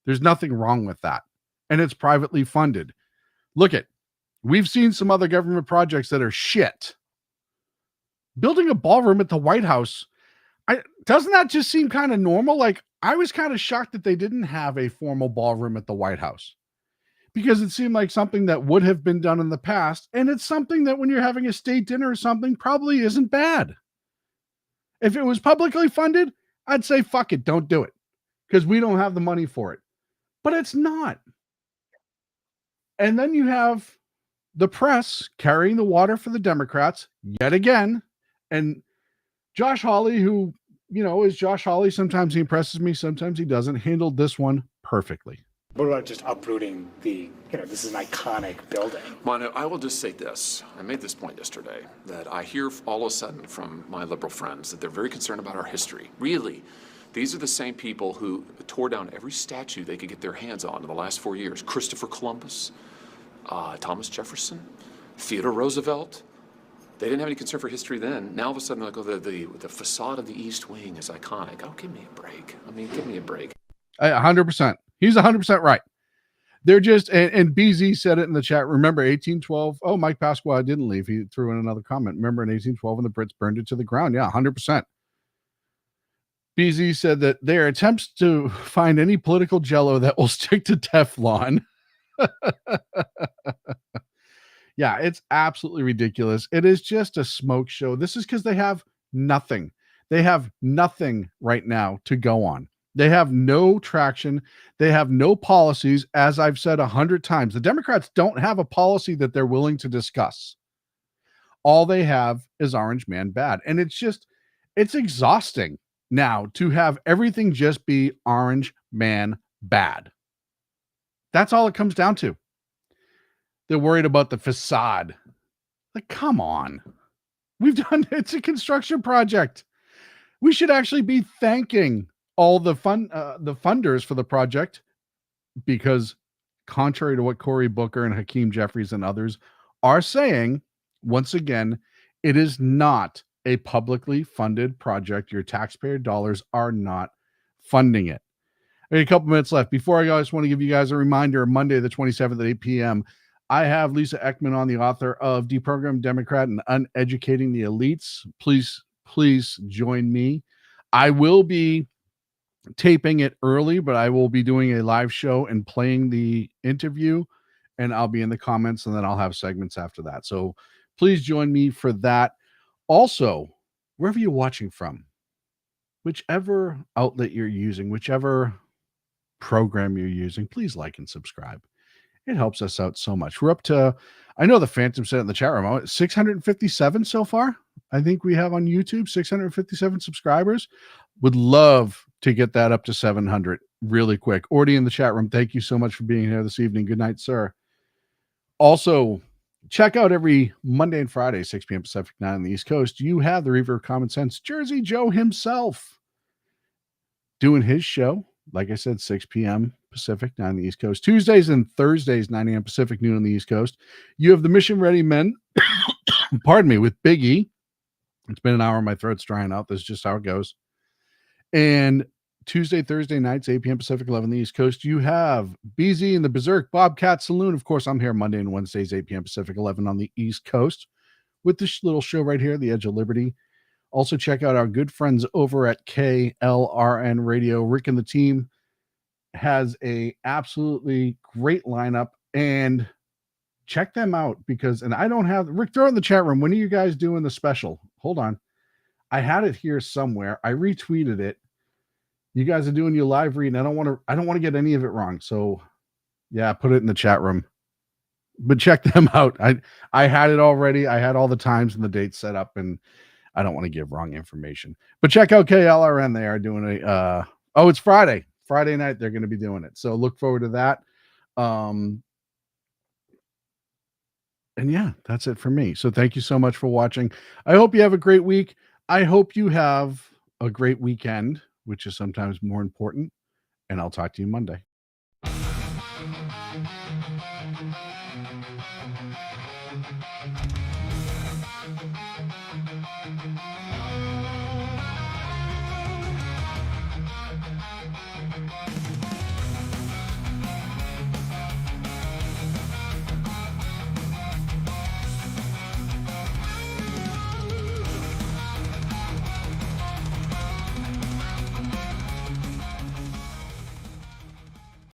There's nothing wrong with that. And it's privately funded. Look at, we've seen some other government projects that are shit. Building a ballroom at the White House, doesn't that just seem kind of normal? Like, I was kind of shocked that they didn't have a formal ballroom at the White House, because it seemed like something that would have been done in the past. And it's something that when you're having a state dinner or something probably isn't bad. If it was publicly funded, I'd say, fuck it, don't do it, because we don't have the money for it. But it's not. And then you have the press carrying the water for the Democrats yet again. And Josh Hawley, who, is Josh Hawley. Sometimes he impresses me, sometimes he doesn't. Handled this one perfectly. What about just uprooting this is an iconic building? Mono, I will just say this. I made this point yesterday, that I hear all of a sudden from my liberal friends that they're very concerned about our history. Really, these are the same people who tore down every statue they could get their hands on in the last 4 years. Christopher Columbus, Thomas Jefferson, Theodore Roosevelt. They didn't have any concern for history then. Now all of a sudden, they're like, the facade of the East Wing is iconic. Oh, give me a break. Give me a break. 100%. He's 100% right. They're just, and BZ said it in the chat. Remember 1812? Oh, Mike Pasqua didn't leave. He threw in another comment. Remember in 1812 when the Brits burned it to the ground? Yeah, 100%. BZ said that their attempts to find any political jello that will stick to Teflon. Yeah, it's absolutely ridiculous. It is just a smoke show. This is because they have nothing. They have nothing right now to go on. They have no traction. They have no policies. As I've said 100 times, the Democrats don't have a policy that they're willing to discuss. All they have is Orange Man bad. And it's exhausting now to have everything just be Orange Man bad. That's all it comes down to. They're worried about the facade. Like, come on. It's a construction project. We should actually be thanking all the funders for the project, because contrary to what Cory Booker and Hakeem Jeffries and others are saying, once again, it is not a publicly funded project. Your taxpayer dollars are not funding it. A couple minutes left. Before I go, I just want to give you guys a reminder. Monday, the 27th at 8 p.m., I have Lisa Ekman on, the author of Deprogrammed Democrat and Uneducating the Elites. Please join me. I will be taping it early, but I will be doing a live show and playing the interview, and I'll be in the comments, and then I'll have segments after that. So please join me for that. Also, wherever you're watching from, whichever outlet you're using, whichever program you're using, please like and subscribe. It helps us out so much. We're up to, I know the Phantom said in the chat room, 657 so far. I think we have on YouTube 657 subscribers. Would love to get that up to 700 really quick. Ordy in the chat room, thank you so much for being here this evening. Good night, sir. Also, check out every Monday and Friday, 6 p.m. Pacific, 9 on the East Coast. You have the Reaver of Common Sense, Jersey Joe himself, doing his show. Like I said, 6 p.m. Pacific, 9 on the East Coast. Tuesdays and Thursdays, 9 a.m. Pacific, noon on the East Coast. You have the Mission Ready Men, pardon me, with Big E. It's been an hour, my throat's drying out. This is just how it goes. And Tuesday, Thursday nights, 8 p.m. Pacific, 11 on the East Coast. You have BZ and the Berserk Bobcat Saloon. Of course, I'm here Monday and Wednesdays, 8 p.m. Pacific, 11 on the East Coast, with this little show right here, The Edge of Liberty. Also, check out our good friends over at KLRN Radio. Rick and the team has a absolutely great lineup, and check them out because, and I don't have, Rick, throw it in the chat room. When are you guys doing the special? Hold on. I had it here somewhere. I retweeted it. You guys are doing your live read, and I don't want to get any of it wrong. So yeah, put it in the chat room. But check them out. I had it already. I had all the times and the dates set up, and I don't want to give wrong information. But check out KLRN. They are doing it's Friday. Friday night they're going to be doing it. So look forward to that. And yeah, that's it for me. So thank you so much for watching. I hope you have a great week. I hope you have a great weekend, which is sometimes more important. And I'll talk to you Monday.